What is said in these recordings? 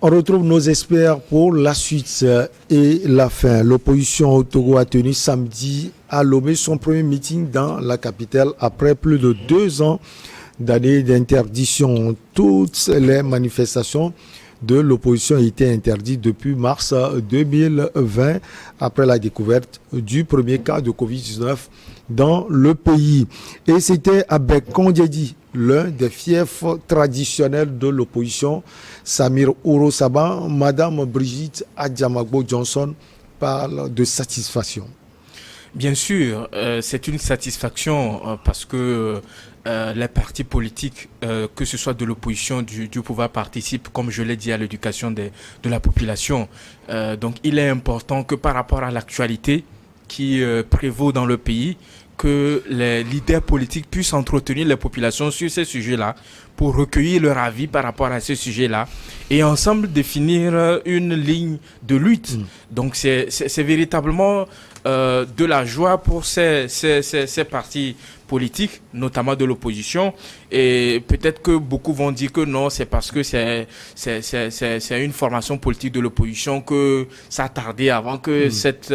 On retrouve nos experts pour la suite et la fin. L'opposition au Togo a tenu samedi à Lomé son premier meeting dans la capitale après plus de 2 ans d'années d'interdiction. Toutes les manifestations de l'opposition ont été interdites depuis mars 2020 après la découverte du premier cas de Covid-19 dans le pays. Et c'était avec Kondjedi, l'un des fiefs traditionnels de l'opposition, Samir Ouro Saba. Madame Brigitte Adjamagbo Johnson parle de satisfaction. Bien sûr, c'est une satisfaction parce que les partis politiques, que ce soit de l'opposition, du pouvoir, participent, comme je l'ai dit, à l'éducation de la population. Donc il est important que par rapport à l'actualité qui prévaut dans le pays, que les leaders politiques puissent entretenir les populations sur ces sujets-là pour recueillir leur avis par rapport à ces sujets-là et ensemble définir une ligne de lutte. Donc c'est véritablement de la joie pour ces partis politiques, notamment de l'opposition. Et peut-être que beaucoup vont dire que non, c'est parce que c'est une formation politique de l'opposition que ça a tardé avant que cette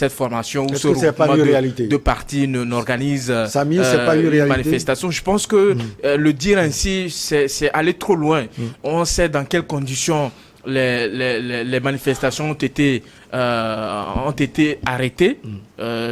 formation ou ce regroupement de partis n'organise une manifestation. Je pense que le dire ainsi, c'est aller trop loin. On sait dans quelles conditions les manifestations ont été arrêtées.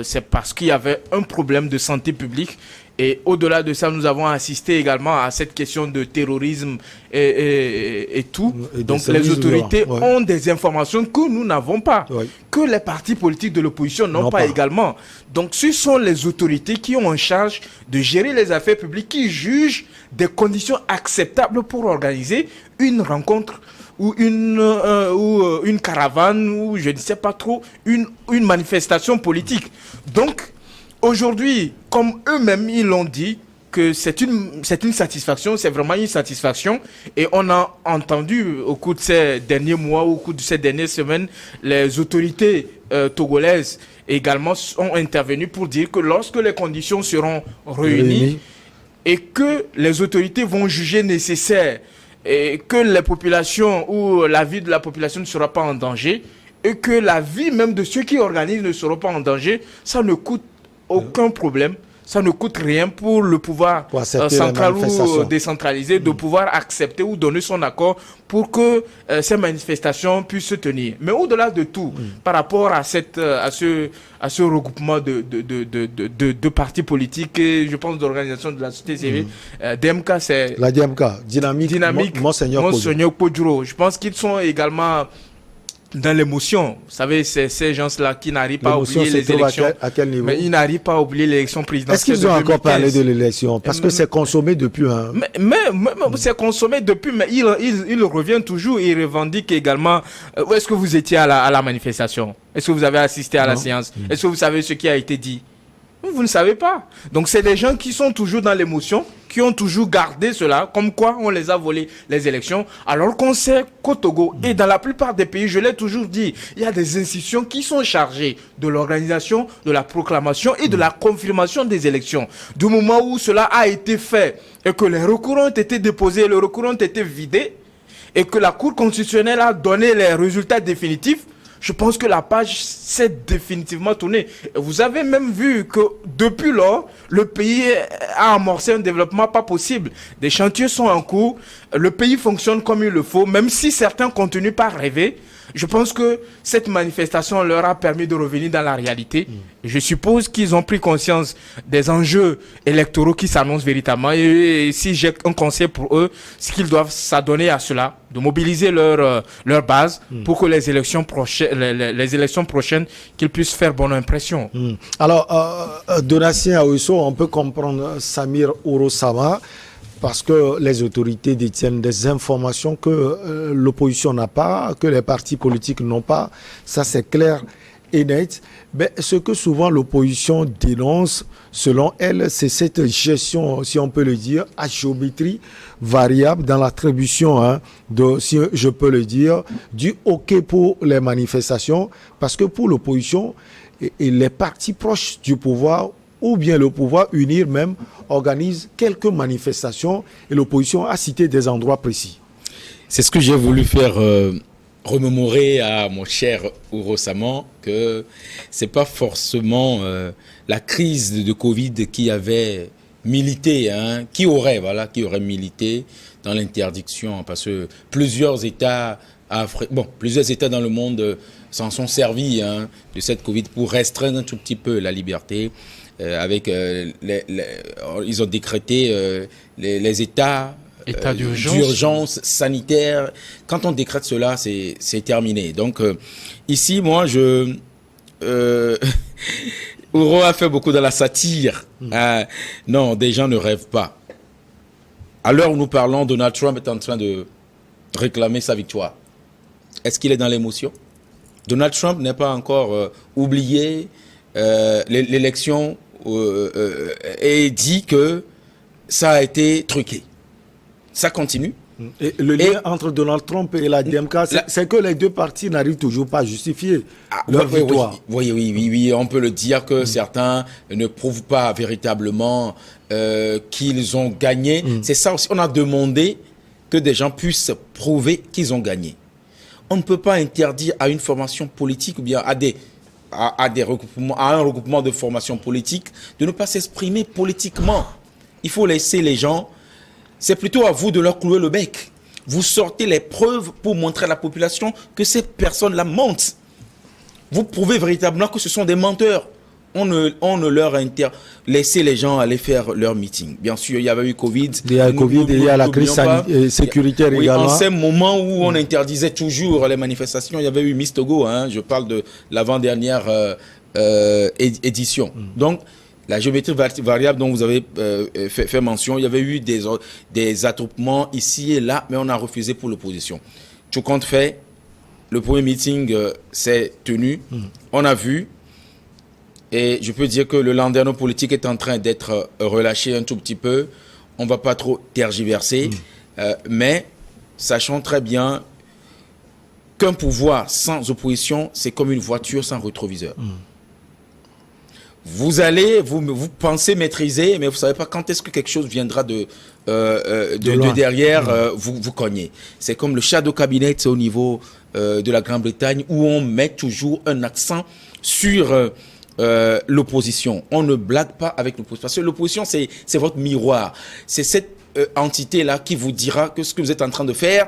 C'est parce qu'il y avait un problème de santé publique. Et au-delà de ça, nous avons assisté également à cette question de terrorisme et tout. Et donc les autorités ont des informations que nous n'avons pas, que les partis politiques de l'opposition n'ont pas également. Donc ce sont les autorités qui ont en charge de gérer les affaires publiques, qui jugent des conditions acceptables pour organiser une rencontre ou une caravane, ou je ne sais pas trop, une manifestation politique. Donc, aujourd'hui, comme eux-mêmes, ils l'ont dit, que c'est une satisfaction, c'est vraiment une satisfaction. Et on a entendu au cours de ces derniers mois, au cours de ces dernières semaines, les autorités togolaises également sont intervenues pour dire que lorsque les conditions seront réunies et que les autorités vont juger nécessaire et que les populations ou la vie de la population ne sera pas en danger et que la vie même de ceux qui organisent ne sera pas en danger, ça ne coûte aucun problème, ça ne coûte rien pour le pouvoir central ou décentralisé de pouvoir accepter ou donner son accord pour que ces manifestations puissent se tenir. Mais au-delà de tout, par rapport à ce regroupement de partis politiques et je pense d'organisations de la société civile, DMK, c'est la DMK, Dynamique Monseigneur Kodjouro. Je pense qu'ils sont également dans l'émotion. Vous savez, c'est ces gens-là qui n'arrivent pas à oublier les élections. À quel niveau? Mais ils n'arrivent pas à oublier l'élection présidentielle. Est-ce qu'ils ont encore parlé de l'élection? Parce que c'est consommé depuis Mais c'est consommé depuis, mais il revient toujours, il revendique également. Où est-ce que vous étiez à la manifestation? Est-ce que vous avez assisté à la séance? Est-ce que vous savez ce qui a été dit? Vous ne savez pas. Donc c'est des gens qui sont toujours dans l'émotion, qui ont toujours gardé cela, comme quoi on les a volé les élections, alors qu'on sait qu'au Togo et dans la plupart des pays, je l'ai toujours dit, il y a des institutions qui sont chargées de l'organisation, de la proclamation et de la confirmation des élections. Du moment où cela a été fait et que les recours ont été déposés, les recours ont été vidés et que la Cour constitutionnelle a donné les résultats définitifs, je pense que la page s'est définitivement tournée. Vous avez même vu que depuis lors, le pays a amorcé un développement pas possible. Des chantiers sont en cours, le pays fonctionne comme il le faut, même si certains continuent par rêver. Je pense que cette manifestation leur a permis de revenir dans la réalité. Je suppose qu'ils ont pris conscience des enjeux électoraux qui s'annoncent véritablement. Et si j'ai un conseil pour eux, c'est qu'ils doivent s'adonner à cela, de mobiliser leur base pour que les élections prochaines, qu'ils puissent faire bonne impression. Alors, Donatien Aousso, on peut comprendre Samir Ouro Saba, parce que les autorités détiennent des informations que l'opposition n'a pas, que les partis politiques n'ont pas. Ça, c'est clair et net. Mais ce que souvent l'opposition dénonce, selon elle, c'est cette gestion, si on peut le dire, à géométrie variable dans l'attribution, si je peux le dire, du OK pour les manifestations. Parce que pour l'opposition, et les partis proches du pouvoir, ou bien le pouvoir unir même, organise quelques manifestations et l'opposition a cité des endroits précis. C'est ce que j'ai voulu faire remémorer à mon cher Ouro Saman, que c'est pas forcément la crise de Covid qui avait milité, qui aurait milité dans l'interdiction, parce que plusieurs États dans le monde s'en sont servis de cette Covid pour restreindre un tout petit peu la liberté. Ils ont décrété les états d'urgence sanitaire. Quand on décrète cela, c'est terminé. Donc ici, moi, Ouro a fait beaucoup de la satire. Non, des gens ne rêvent pas. À l'heure où nous parlons, Donald Trump est en train de réclamer sa victoire. Est-ce qu'il est dans l'émotion? Donald Trump n'est pas encore oublié l'élection et dit que ça a été truqué. Ça continue. Et le lien entre Donald Trump et la DMK, c'est que les deux partis n'arrivent toujours pas à justifier leur victoire. Oui, on peut le dire que certains ne prouvent pas véritablement qu'ils ont gagné. C'est ça aussi. On a demandé que des gens puissent prouver qu'ils ont gagné. On ne peut pas interdire à une formation politique ou bien à un regroupement de formations politiques de ne pas s'exprimer politiquement. Il faut laisser les gens. C'est plutôt à vous de leur clouer le bec. Vous sortez les preuves pour montrer à la population que ces personnes-là mentent. Vous prouvez véritablement que ce sont des menteurs. On ne leur laissez les gens aller faire leur meeting. Bien sûr, il y avait eu Covid. Il y a Covid et il y a la crise sécuritaire également. En ces moments où on interdisait toujours les manifestations, il y avait eu Miss Togo. Je parle de l'avant-dernière édition. Donc, la géométrie variable dont vous avez fait mention, il y avait eu des attroupements ici et là, mais on a refusé pour l'opposition. Tout compte fait, le premier meeting s'est tenu. On a vu, et je peux dire que le landerneau politique est en train d'être relâché un tout petit peu. On ne va pas trop tergiverser, mais sachons très bien qu'un pouvoir sans opposition, c'est comme une voiture sans rétroviseur. Vous pensez maîtriser, mais vous ne savez pas quand est-ce que quelque chose viendra de derrière, vous cognez. C'est comme le shadow cabinet au niveau de la Grande-Bretagne, où on met toujours un accent sur l'opposition. On ne blague pas avec l'opposition, parce que l'opposition, c'est votre miroir. C'est cette entité-là qui vous dira que ce que vous êtes en train de faire,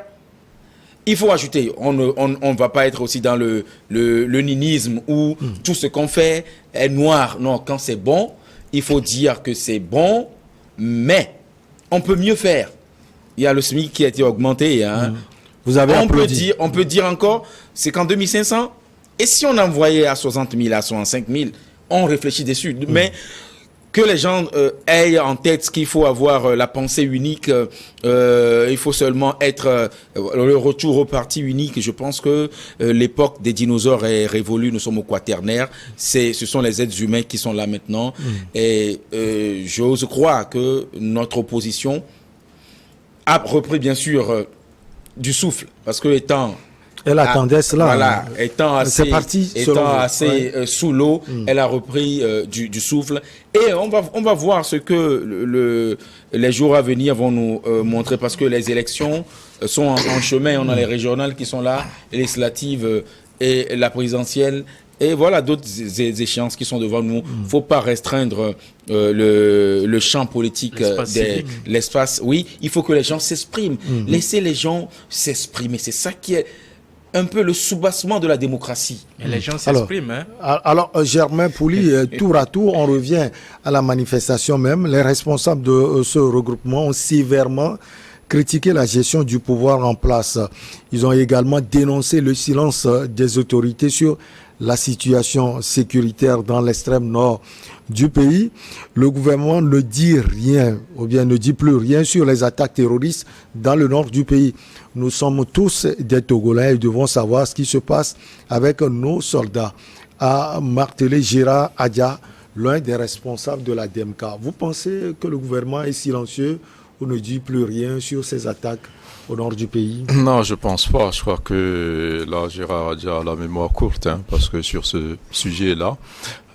il faut ajouter, on ne va pas être aussi dans le ninisme où tout ce qu'on fait est noir. Non, quand c'est bon, il faut dire que c'est bon, mais on peut mieux faire. Il y a le SMIC qui a été augmenté. Vous avez applaudi. On peut dire encore, c'est qu'en 2500, et si on envoyait à 60 000, à 65 000, on réfléchit dessus. Mais que les gens aient en tête qu'il faut avoir la pensée unique, il faut seulement être le retour au parti unique. Je pense que l'époque des dinosaures est révolue, nous sommes au quaternaire. Ce sont les êtres humains qui sont là maintenant. Et j'ose croire que notre opposition a repris bien sûr du souffle, parce que elle attendait cela. Voilà, étant assez sous l'eau, elle a repris du souffle. Et on va voir ce que les jours à venir vont nous montrer, parce que les élections sont en chemin. On a les régionales qui sont là, les législatives et la présidentielle. Et voilà d'autres échéances qui sont devant nous. Il ne faut pas restreindre le champ politique, l'espace. Oui, il faut que les gens s'expriment. Laissez les gens s'exprimer. C'est ça qui est un peu le soubassement de la démocratie. Et les gens s'expriment. Alors, Germain Pouli, tour à tour, on revient à la manifestation même. Les responsables de ce regroupement ont sévèrement critiqué la gestion du pouvoir en place. Ils ont également dénoncé le silence des autorités sur la situation sécuritaire dans l'extrême nord du pays. Le gouvernement ne dit rien, ou bien ne dit plus rien sur les attaques terroristes dans le nord du pays. Nous sommes tous des Togolais et devons savoir ce qui se passe avec nos soldats, a martelé Gérard Adia, l'un des responsables de la DMK. Vous pensez que le gouvernement est silencieux ou ne dit plus rien sur ces attaques au nord du pays? Non, je pense pas. Je crois que là, Gérard a déjà la mémoire courte, parce que sur ce sujet-là,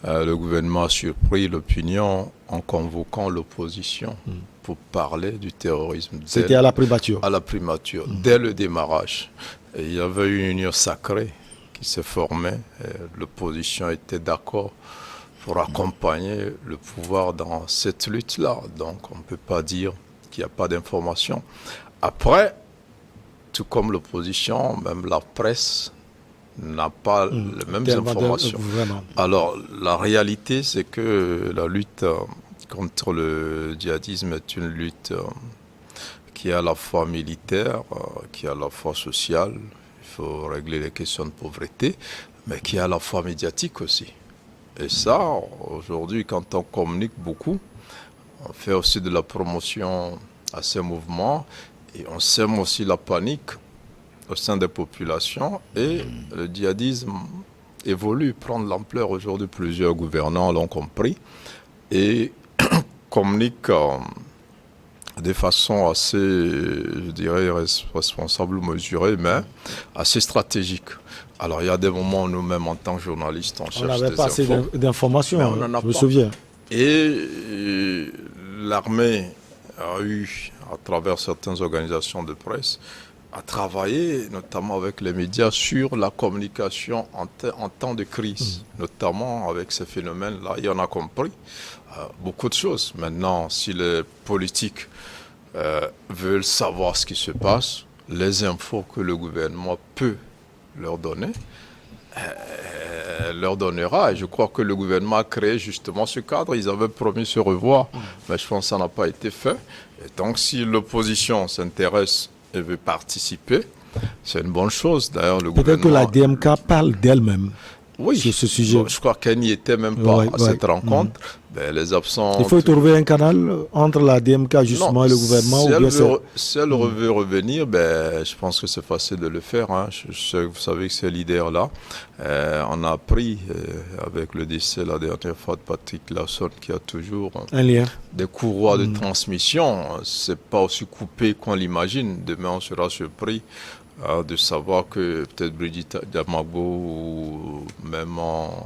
le gouvernement a surpris l'opinion en convoquant l'opposition pour parler du terrorisme. C'était à la primature. À la primature, dès le démarrage. Et il y avait une union sacrée qui se formait. L'opposition était d'accord pour accompagner le pouvoir dans cette lutte-là. Donc, on ne peut pas dire qu'il n'y a pas d'information. Après, tout comme l'opposition, même la presse n'a pas les mêmes informations. Alors, la réalité, c'est que la lutte contre le djihadisme est une lutte qui est à la fois militaire, qui est à la fois sociale. Il faut régler les questions de pauvreté, mais qui est à la fois médiatique aussi. Et ça, aujourd'hui, quand on communique beaucoup, on fait aussi de la promotion à ces mouvements et on sème aussi la panique au sein des populations et le djihadisme évolue, prend de l'ampleur aujourd'hui. Plusieurs gouvernants l'ont compris et communiquent de façon assez, je dirais, responsable, mesurée, mais assez stratégique. Alors, il y a des moments où nous-mêmes, en tant que journalistes, on cherche des infos. On n'avait pas assez d'informations, je me souviens. Et l'armée a eu, à travers certaines organisations de presse, à travailler, notamment avec les médias, sur la communication en temps de crise, notamment avec ces phénomènes-là. Et on a compris beaucoup de choses. Maintenant, si les politiques veulent savoir ce qui se passe, les infos que le gouvernement peut leur donner, leur donnera. Et je crois que le gouvernement a créé justement ce cadre. Ils avaient promis se revoir, mais je pense que ça n'a pas été fait. Et donc, si l'opposition s'intéresse et veut participer, c'est une bonne chose. D'ailleurs, le Peut-être gouvernement... que la DMK parle d'elle-même. Oui, sur ce sujet. Bon, je crois qu'elle n'y était même pas à cette rencontre. Ben, les absents... Il faut trouver un canal entre la DMK justement et le gouvernement. Si elle veut revenir, ben, je pense que c'est facile de le faire. Vous savez que ces leaders-là, on a appris avec le décès la dernière fois de Patrick Lassonde qui a toujours un lien. Des courroies de transmission. C'est pas aussi coupé qu'on l'imagine. Demain, on sera surpris de savoir que peut-être Brigitte Diamago ou même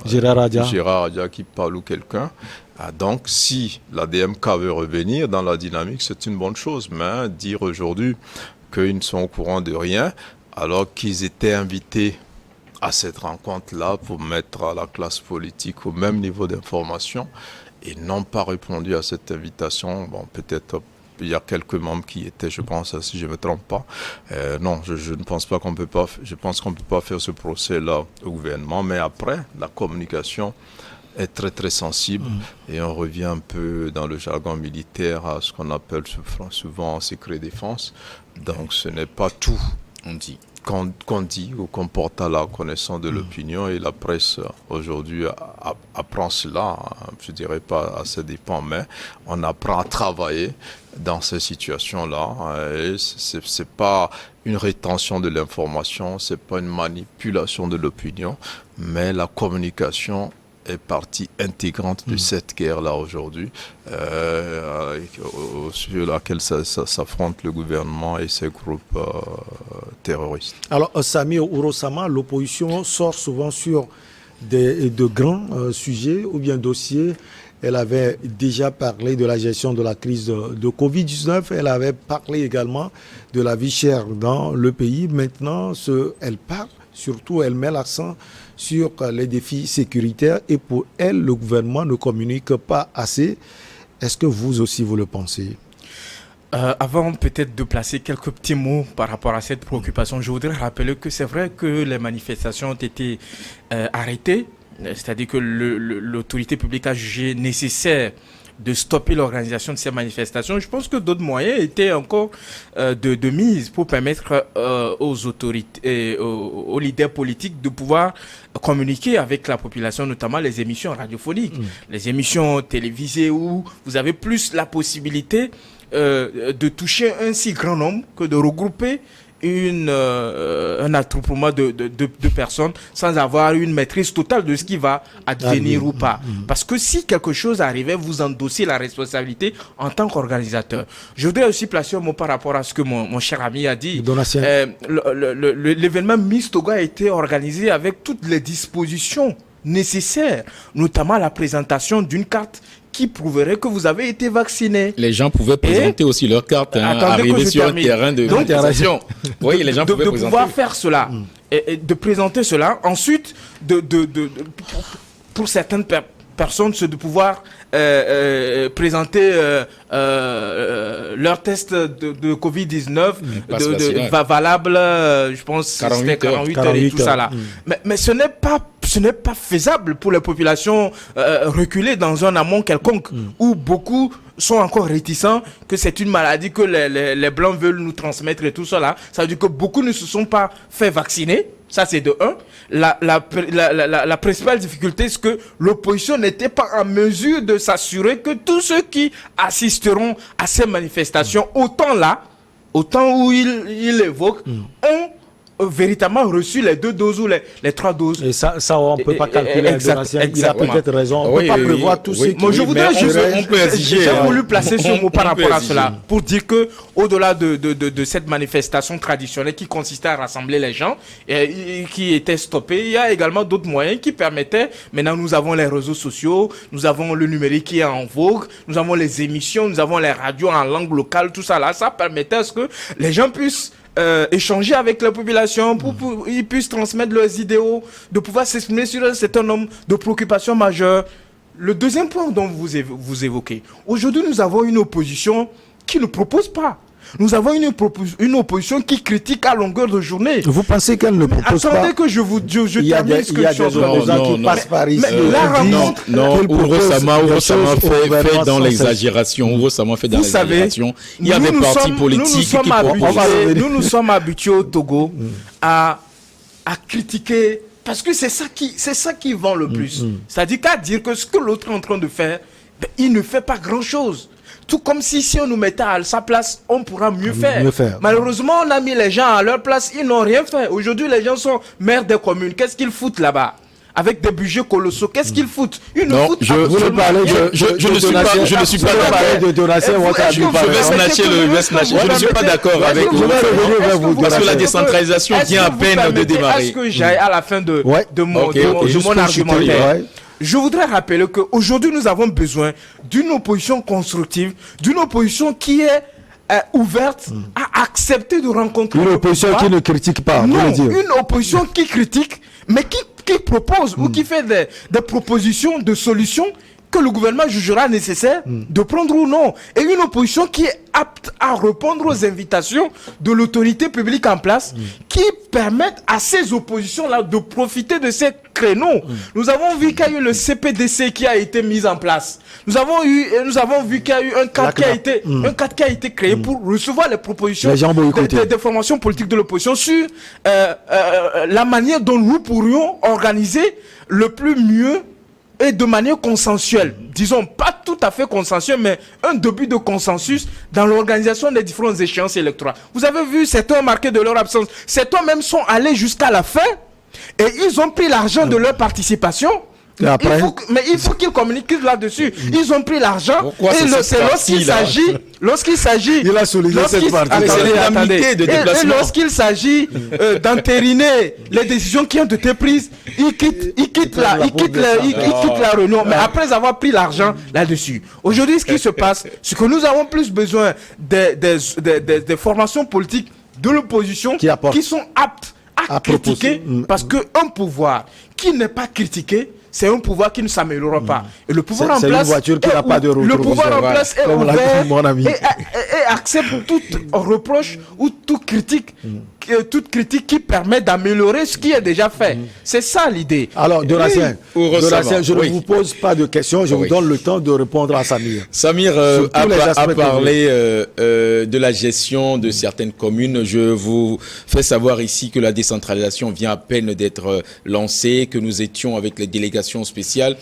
Gérard Adja qui parle ou quelqu'un. Donc, si la DMK veut revenir dans la dynamique, c'est une bonne chose. Mais dire aujourd'hui qu'ils ne sont au courant de rien, alors qu'ils étaient invités à cette rencontre-là pour mettre la classe politique au même niveau d'information et n'ont pas répondu à cette invitation, bon, peut-être... Il y a quelques membres qui étaient, je pense, si je ne me trompe pas. Non, je ne pense pas qu'on peut pas. Je pense qu'on ne peut pas faire ce procès-là au gouvernement. Mais après, la communication est très très sensible et on revient un peu dans le jargon militaire à ce qu'on appelle souvent secret défense. Donc, ce n'est pas tout qu'on dit ou qu'on porte à la connaissance de l'opinion et la presse aujourd'hui apprend cela, je dirais pas à ses dépens, mais on apprend à travailler dans ces situations-là et c'est pas une rétention de l'information, c'est pas une manipulation de l'opinion, mais la communication est partie intégrante de cette guerre-là aujourd'hui, sur laquelle s'affrontent le gouvernement et ses groupes terroristes. Alors, Samir Ourosama, l'opposition sort souvent sur de grands sujets ou bien dossiers. Elle avait déjà parlé de la gestion de la crise de Covid-19. Elle avait parlé également de la vie chère dans le pays. Maintenant, elle parle, surtout elle met l'accent sur les défis sécuritaires et pour elle, le gouvernement ne communique pas assez. Est-ce que vous aussi, vous le pensez ? Avant peut-être de placer quelques petits mots par rapport à cette préoccupation, je voudrais rappeler que c'est vrai que les manifestations ont été arrêtées, c'est-à-dire que l'autorité publique a jugé nécessaire de stopper l'organisation de ces manifestations. Je pense que d'autres moyens étaient encore de mise pour permettre aux autorités, aux leaders politiques de pouvoir communiquer avec la population, notamment les émissions radiophoniques, les émissions télévisées où vous avez plus la possibilité de toucher un si grand nombre que de regrouper un attroupement de personnes sans avoir une maîtrise totale de ce qui va advenir ou pas. Parce que si quelque chose arrivait, vous endossez la responsabilité en tant qu'organisateur. Je voudrais aussi placer un mot par rapport à ce que mon cher ami a dit. L'événement Miss Togo a été organisé avec toutes les dispositions nécessaires, notamment la présentation d'une carte qui prouverait que vous avez été vacciné. Les gens pouvaient présenter aussi leur carte, arriver sur un terrain de vaccination. Oui, les gens pouvaient présenter. De pouvoir faire cela, et de présenter cela. Ensuite, pour certaines personnes, c'est de pouvoir présenter leur test de Covid-19 valable, je pense, 48 heures et tout ça là. Mais ce n'est pas faisable pour les populations reculées dans un amont quelconque où beaucoup sont encore réticents que c'est une maladie que les Blancs veulent nous transmettre et tout ça là. Ça veut dire que beaucoup ne se sont pas fait vacciner. Ça, c'est de un. La principale difficulté, c'est que l'opposition n'était pas en mesure de s'assurer que tous ceux qui assisteront à ces manifestations, autant où il évoque, ont véritablement reçu les 2 doses ou les 3 doses. Et ça on ne peut pas calculer. Il a peut-être raison. On ne peut pas prévoir tout ce qui... Moi, je voudrais j'ai voulu placer ce mot par rapport à cela pour dire que au-delà de cette manifestation traditionnelle qui consistait à rassembler les gens et qui était stoppée, il y a également d'autres moyens qui permettaient. Maintenant, nous avons les réseaux sociaux, nous avons le numérique qui est en vogue, nous avons les émissions, nous avons les radios en langue locale, tout ça là. Ça permettait à ce que les gens puissent échanger avec la population pour qu'ils puissent transmettre leurs idéaux, de pouvoir s'exprimer sur un certain nombre de préoccupations majeures. Le deuxième point dont vous évoquez, aujourd'hui nous avons une opposition qui ne propose pas. Nous avons une opposition qui critique à longueur de journée. Vous pensez qu'elle ne propose pas? Attendez que je termine ce que je suis en train de dire. Qui passent par ici. Non, récemment fait dans l'exagération. Vous savez, il y avait partis politiques qui... Nous nous sommes habitués au Togo à critiquer, parce que c'est ça qui vend le plus. C'est-à-dire qu'à dire que ce que l'autre est en train de faire, il ne fait pas grand-chose. Tout comme si on nous mettait à sa place, on pourra mieux faire. Malheureusement, on a mis les gens à leur place, ils n'ont rien fait. Aujourd'hui, les gens sont maires des communes. Qu'est-ce qu'ils foutent là-bas? Avec des budgets colossaux, qu'est-ce qu'ils foutent? Ils ne foutent je ne suis pas d'accord. Je ne suis pas d'accord avec vous. Parce que la décentralisation vient à peine de démarrer. Est-ce que j'aille à la fin de mon argumentaire? Je voudrais rappeler qu'aujourd'hui, nous avons besoin d'une opposition constructive, d'une opposition qui est ouverte à accepter de rencontrer... Une opposition qui ne critique pas. Non, une opposition qui critique, mais qui propose ou qui fait des propositions de solutions que le gouvernement jugera nécessaire de prendre ou non. Et une opposition qui est apte à répondre aux invitations de l'autorité publique en place qui permettent à ces oppositions-là de profiter de ces créneaux. Nous avons vu qu'il y a eu le CPDC qui a été mis en place. Nous avons vu qu'il y a eu un cadre qui a été créé pour recevoir les propositions des formations politiques de l'opposition sur la manière dont nous pourrions organiser le plus mieux et de manière consensuelle, disons pas tout à fait consensuelle, mais un début de consensus dans l'organisation des différentes échéances électorales. Vous avez vu, certains ont marqué de leur absence, certains même sont allés jusqu'à la fin et ils ont pris l'argent de leur participation. Il faut qu'ils communiquent là-dessus. Ils ont pris l'argent et c'est lorsqu'il s'agit il a souligné cette partie. Lorsqu'il s'agit d'entériner les décisions qui ont été prises, il quitte la réunion, mais après avoir pris l'argent là-dessus. Aujourd'hui, ce qui se passe, c'est que nous avons plus besoin des formations politiques de l'opposition qui sont aptes à critiquer, parce qu'un pouvoir qui n'est pas critiqué, c'est un pouvoir qui ne s'améliore pas. Et le pouvoir en place, le pouvoir en place est ouvert et accepte toute reproche ou toute critique qui permet d'améliorer ce qui est déjà fait. C'est ça l'idée. Alors, Donatien, je ne vous pose pas de questions, je vous donne le temps de répondre à Samir. Samir a parlé de la gestion de certaines communes. Je vous fais savoir ici que la décentralisation vient à peine d'être lancée, que nous étions avec les délégations délégation spéciale.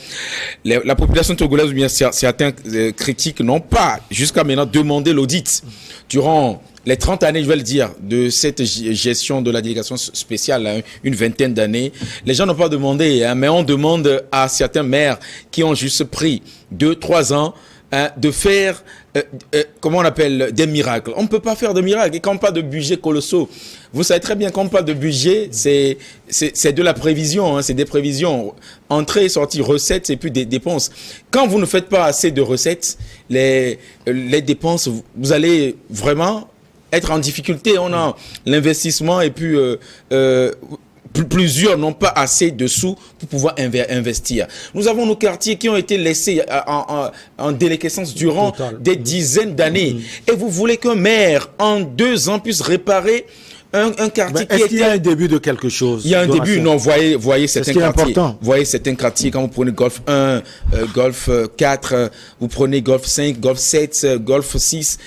La population togolaise, ou bien certains critiques, n'ont pas jusqu'à maintenant demandé l'audit. Durant les 30 années, je vais le dire, de cette gestion de la délégation spéciale, hein, une vingtaine d'années, les gens n'ont pas demandé, hein, mais on demande à certains maires qui ont juste pris 2-3 ans hein, de faire, comment on appelle, des miracles. On ne peut pas faire de miracles. Et quand on parle de budget colossaux, vous savez très bien qu'on parle de budget, c'est de la prévision, hein, c'est des prévisions. Entrée, sortie, recettes et puis des dépenses. Quand vous ne faites pas assez de recettes, les dépenses, vous allez vraiment être en difficulté. On a l'investissement et puis plusieurs n'ont pas assez de sous pour pouvoir investir. Nous avons nos quartiers qui ont été laissés en déliquescence durant des dizaines d'années. Et vous voulez qu'un maire, en 2 ans, puisse réparer un quartier est-ce qu'il y a un début de quelque chose? Il y a un début, non, voyez certains quartiers. Voyez certains quartiers, quand vous prenez Golf 1, Golf 4, vous prenez Golf 5, Golf 7, Golf 6,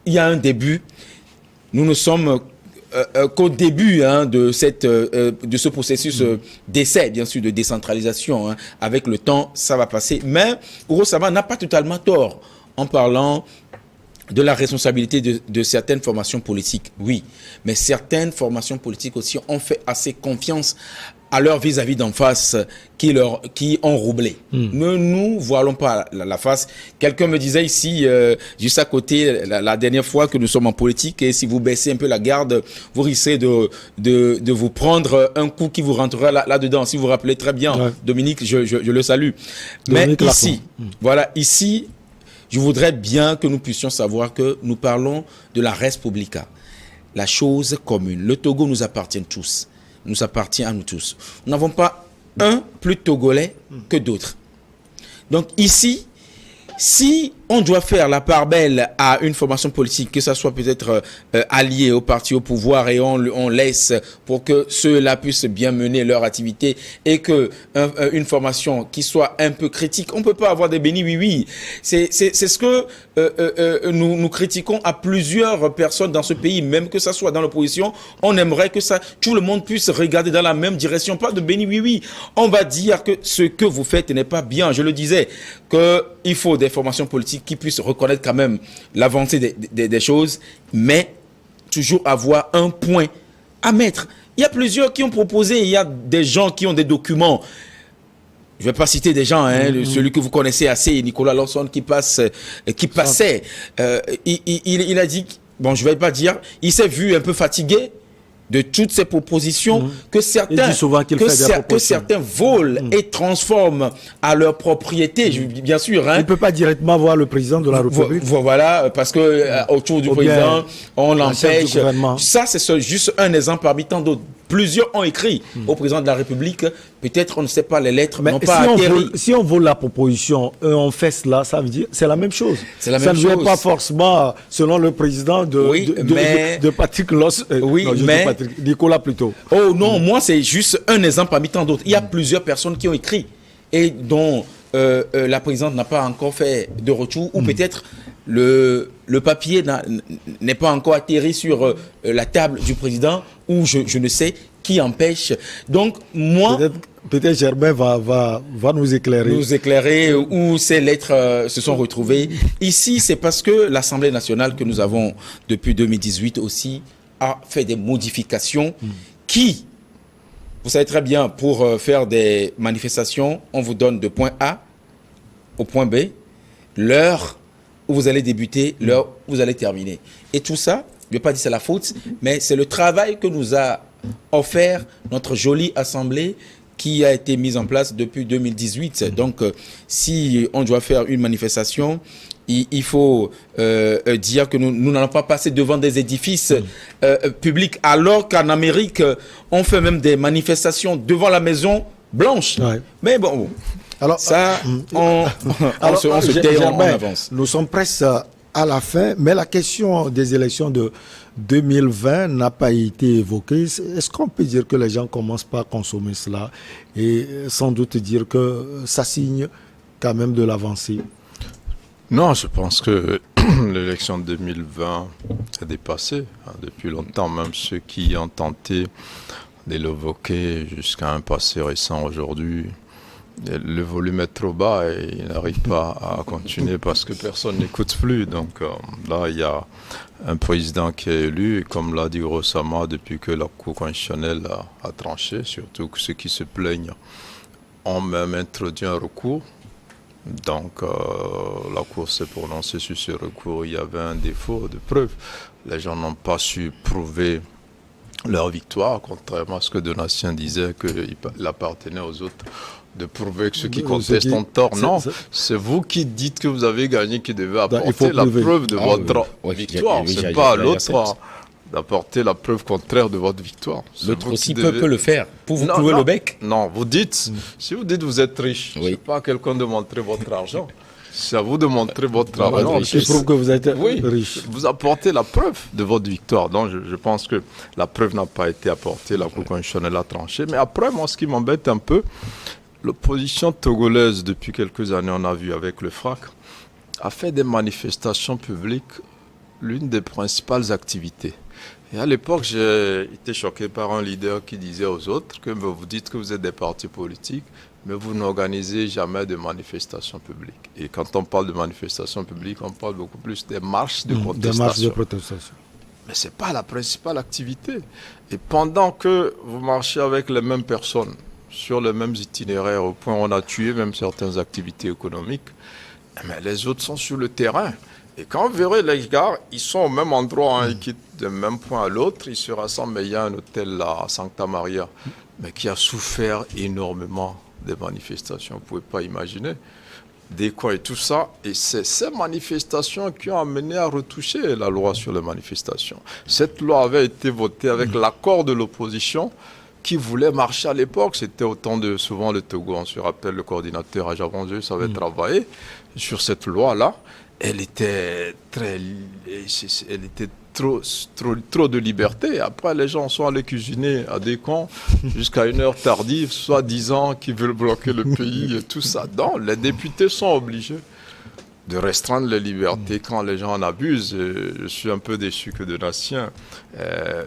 il y a un début. Nous ne sommes qu'au début hein, de ce processus d'essai, bien sûr, de décentralisation. Hein. Avec le temps, ça va passer. Mais Ouro Sama n'a pas totalement tort en parlant de la responsabilité de certaines formations politiques. Oui, mais certaines formations politiques aussi ont fait assez confiance à leur vis-à-vis d'en face qui ont roublé. Ne nous voilons pas la face. Quelqu'un me disait ici, juste à côté, la dernière fois que nous sommes en politique, et si vous baissez un peu la garde, vous risquez de vous prendre un coup qui vous rentrera là-dedans. Si vous vous rappelez très bien, ouais. Dominique, je le salue. Dominique mais ici, voilà, ici, je voudrais bien que nous puissions savoir que nous parlons de la res publica, la chose commune. Le Togo nous appartient tous. Nous appartient à nous tous. Nous n'avons pas un plus togolais que d'autres. Donc ici, si on doit faire la part belle à une formation politique, que ça soit peut-être allié au parti au pouvoir et on laisse pour que ceux-là puissent bien mener leur activité et que une formation qui soit un peu critique, on peut pas avoir des bénis oui. C'est ce que nous critiquons à plusieurs personnes dans ce pays, même que ça soit dans l'opposition. On aimerait que tout le monde puisse regarder dans la même direction, pas de bénis oui. On va dire que ce que vous faites n'est pas bien. Je le disais, qu'il faut des formations politiques qui puissent reconnaître quand même l'avancée des choses, mais toujours avoir un point à mettre. Il y a plusieurs qui ont proposé, il y a des gens qui ont des documents. Je ne vais pas citer des gens, hein, celui que vous connaissez assez, Nicolas Lawson, qui passait. Il a dit, bon, je ne vais pas dire, il s'est vu un peu fatigué de toutes ces propositions que certains volent et transforment à leur propriété, bien sûr. Hein. Il ne peut pas directement voir le président de la République. Voilà, parce que autour du président, on l'empêche. Ça, c'est juste un exemple parmi tant d'autres. Plusieurs ont écrit au président de la République. Peut-être on ne sait pas les lettres, mais si on vole la proposition, on fait cela, ça veut dire c'est la même chose. C'est la même chose. Ça ne vient pas forcément selon le président de Patrick Loss. Nicolas plutôt. Oh non, moi c'est juste un exemple parmi tant d'autres. Il y a plusieurs personnes qui ont écrit et dont la présidente n'a pas encore fait de retour ou peut-être le papier n'est pas encore atterri sur la table du président ou je ne sais qui empêche. Donc moi... Peut-être Germain va nous éclairer. Nous éclairer où ces lettres se sont retrouvées. Ici, c'est parce que l'Assemblée nationale que nous avons depuis 2018 aussi a fait des modifications qui, vous savez très bien, pour faire des manifestations, on vous donne de point A au point B, l'heure où vous allez débuter, l'heure où vous allez terminer. Et tout ça, je ne vais pas dire c'est la faute, mais c'est le travail que nous a offert notre jolie assemblée qui a été mise en place depuis 2018. Donc, si on doit faire une manifestation, il faut dire que nous n'allons pas passer devant des édifices publics, alors qu'en Amérique, on fait même des manifestations devant la Maison Blanche. Ouais. Mais bon, alors, ça, on se tait, on avance. Nous sommes presque à la fin, mais la question des élections de 2020 n'a pas été évoquée. Est-ce qu'on peut dire que les gens ne commencent pas à consommer cela et sans doute dire que ça signe quand même de l'avancée? Non, je pense que l'élection de 2020 est dépassée. Depuis longtemps, même ceux qui ont tenté de l'évoquer jusqu'à un passé récent aujourd'hui le volume est trop bas et il n'arrive pas à continuer parce que personne n'écoute plus. Donc là, il y a un président qui est élu, et comme l'a dit Rossama, depuis que la Cour constitutionnelle a tranché, surtout que ceux qui se plaignent ont même introduit un recours. Donc la Cour s'est prononcée sur ce recours. Il y avait un défaut de preuve. Les gens n'ont pas su prouver leur victoire, contrairement à ce que Donatien disait, qu'il appartenait aux autres de prouver que ceux qui contestent ont tort. Non, c'est vous qui dites que vous avez gagné qui devez apporter la preuve de votre victoire. C'est pas à l'autre d'apporter la preuve contraire de votre victoire. L'autre aussi peut le faire. Pour vous prouver le bec. Non, vous dites, si vous dites vous êtes riche, c'est pas à quelqu'un de montrer votre argent. C'est à vous de montrer votre argent. Je prouve que vous êtes riche. Vous apportez la preuve de votre victoire. Donc je pense que la preuve n'a pas été apportée, la Cour constitutionnelle a tranché. Mais après, moi, ce qui m'embête un peu, l'opposition togolaise, depuis quelques années, on a vu avec le FRAC, a fait des manifestations publiques l'une des principales activités. Et à l'époque, j'ai été choqué par un leader qui disait aux autres que vous dites que vous êtes des partis politiques, mais vous n'organisez jamais de manifestations publiques. Et quand on parle de manifestations publiques, on parle beaucoup plus des marches de contestation. Des marches de protestation. Mais ce n'est pas la principale activité. Et pendant que vous marchez avec les mêmes personnes, sur les mêmes itinéraires, au point où on a tué même certaines activités économiques, mais les autres sont sur le terrain. Et quand vous verrez les gars, ils sont au même endroit, ils quittent d'un même point à l'autre, ils se rassemblent, mais il y a un hôtel là, à Santa Maria, mais qui a souffert énormément des manifestations, vous ne pouvez pas imaginer, des coins et tout ça. Et c'est ces manifestations qui ont amené à retoucher la loi sur les manifestations. Cette loi avait été votée avec l'accord de l'opposition qui voulait marcher à l'époque. C'était au temps de souvent le Togo, on se rappelle, le coordinateur Ajavonjeu savait travailler sur cette loi-là. Elle était trop de liberté. Après, les gens sont allés cuisiner à des camps jusqu'à une heure tardive, soi-disant qu'ils veulent bloquer le pays et tout ça. Donc, les députés sont obligés de restreindre les libertés quand les gens en abusent. Je suis un peu déçu que Donatien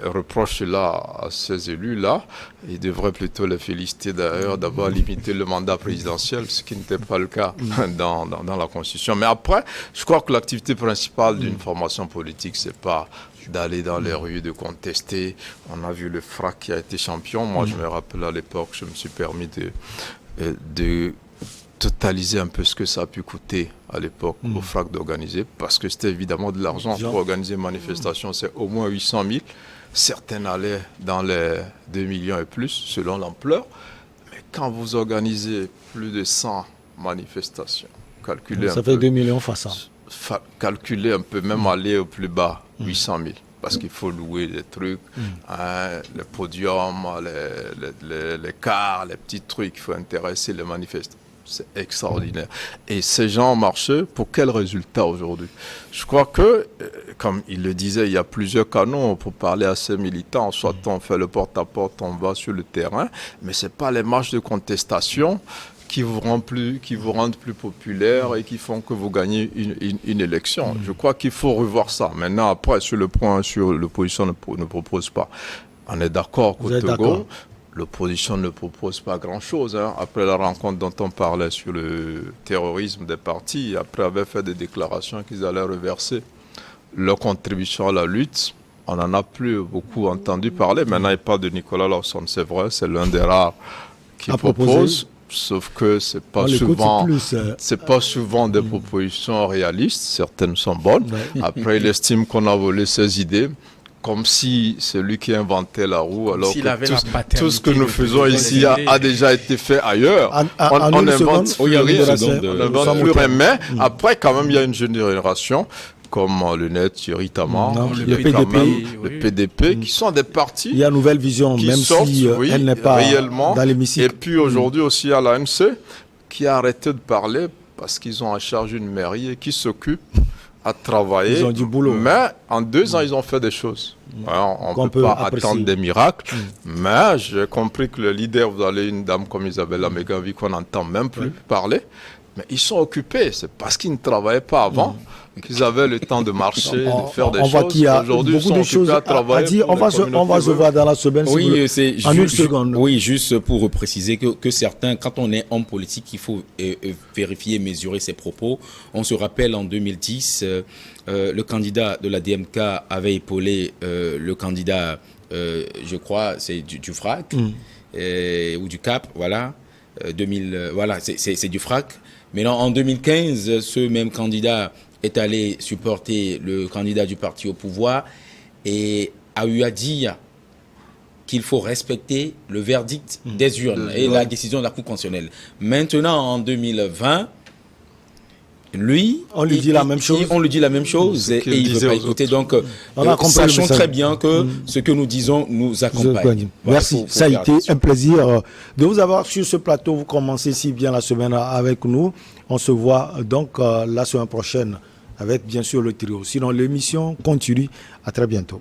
reproche cela à ces élus-là. Il devrait plutôt les féliciter d'ailleurs d'avoir limité le mandat présidentiel, ce qui n'était pas le cas dans la Constitution. Mais après, je crois que l'activité principale d'une formation politique, c'est pas d'aller dans les rues, de contester. On a vu le FRAC qui a été champion. Moi, je me rappelle à l'époque, je me suis permis de totaliser un peu ce que ça a pu coûter à l'époque au FRAC d'organiser, parce que c'était évidemment de l'argent pour organiser une manifestation, c'est au moins 800 000. Certaines allaient dans les 2 millions et plus, selon l'ampleur. Mais quand vous organisez plus de 100 manifestations, calculez ça fait 2 millions face à. Calculez un peu, même aller au plus bas, 800 000. Parce qu'il faut louer des trucs, les podiums, les cars, les petits trucs, il faut intéresser les manifestants. C'est extraordinaire. Et ces gens ont marché pour quel résultat aujourd'hui? Je crois que, comme il le disait, il y a plusieurs canaux pour parler à ces militants. Soit on fait le porte-à-porte, on va sur le terrain, mais ce n'est pas les marches de contestation qui vous rendent plus populaire et qui font que vous gagnez une élection. Je crois qu'il faut revoir ça. Maintenant, après, sur le point sur l'opposition ne propose pas. On est d'accord qu'au Togo, l'opposition ne propose pas grand-chose. Après la rencontre dont on parlait sur le terrorisme des partis, après avoir fait des déclarations qu'ils allaient reverser leur contribution à la lutte, on n'en a plus beaucoup entendu parler. Maintenant, il parle de Nicolas Lawson, c'est vrai, c'est l'un des rares qui propose. Sauf que c'est pas souvent des propositions réalistes. Certaines sont bonnes. Après, il estime qu'on a volé ses idées, comme si c'est lui qui inventait la roue, alors que tout ce que nous faisons ici a déjà été fait ailleurs. On n'invente plus rien. Mais après, quand même, il y a une jeune génération comme le NET, Thierry Taman, le PDP, qui sont des partis. Il y a une nouvelle vision, même si elle n'est pas réellement dans l'hémicycle. Et puis aujourd'hui aussi à l'ANC, qui a arrêté de parler parce qu'ils ont en charge une mairie et qui s'occupe à travailler. Ils ont du boulot. Mais en 2 ans, ils ont fait des choses. Alors, on ne peut pas attendre des miracles. Mais j'ai compris que le leader, vous avez une dame comme Isabelle Amegavi qu'on n'entend même plus parler. Mais ils sont occupés, c'est parce qu'ils ne travaillaient pas avant qu'ils avaient le temps de marcher, de faire des choses. Aujourd'hui, ils sont occupés à travailler. À dire, on va se voir dans la semaine. Oui, en une seconde. Oui, juste pour préciser que certains, quand on est homme politique, il faut vérifier et mesurer ses propos. On se rappelle en 2010, le candidat de la DMK avait épaulé le candidat, je crois, c'est du FRAC, ou du CAP, voilà. Voilà, c'est du FRAC. Mais en 2015, ce même candidat est allé supporter le candidat du parti au pouvoir et a eu à dire qu'il faut respecter le verdict des urnes et la décision de la Cour constitutionnelle. Maintenant, en 2020, lui, on lui dit la même chose. On lui dit la même chose et il ne veut pas écouter. Donc, sachons très bien que ce que nous disons nous accompagne. Merci. Ça a été un plaisir de vous avoir sur ce plateau. Vous commencez si bien la semaine avec nous. On se voit donc la semaine prochaine avec bien sûr le trio. Sinon, l'émission continue. À très bientôt.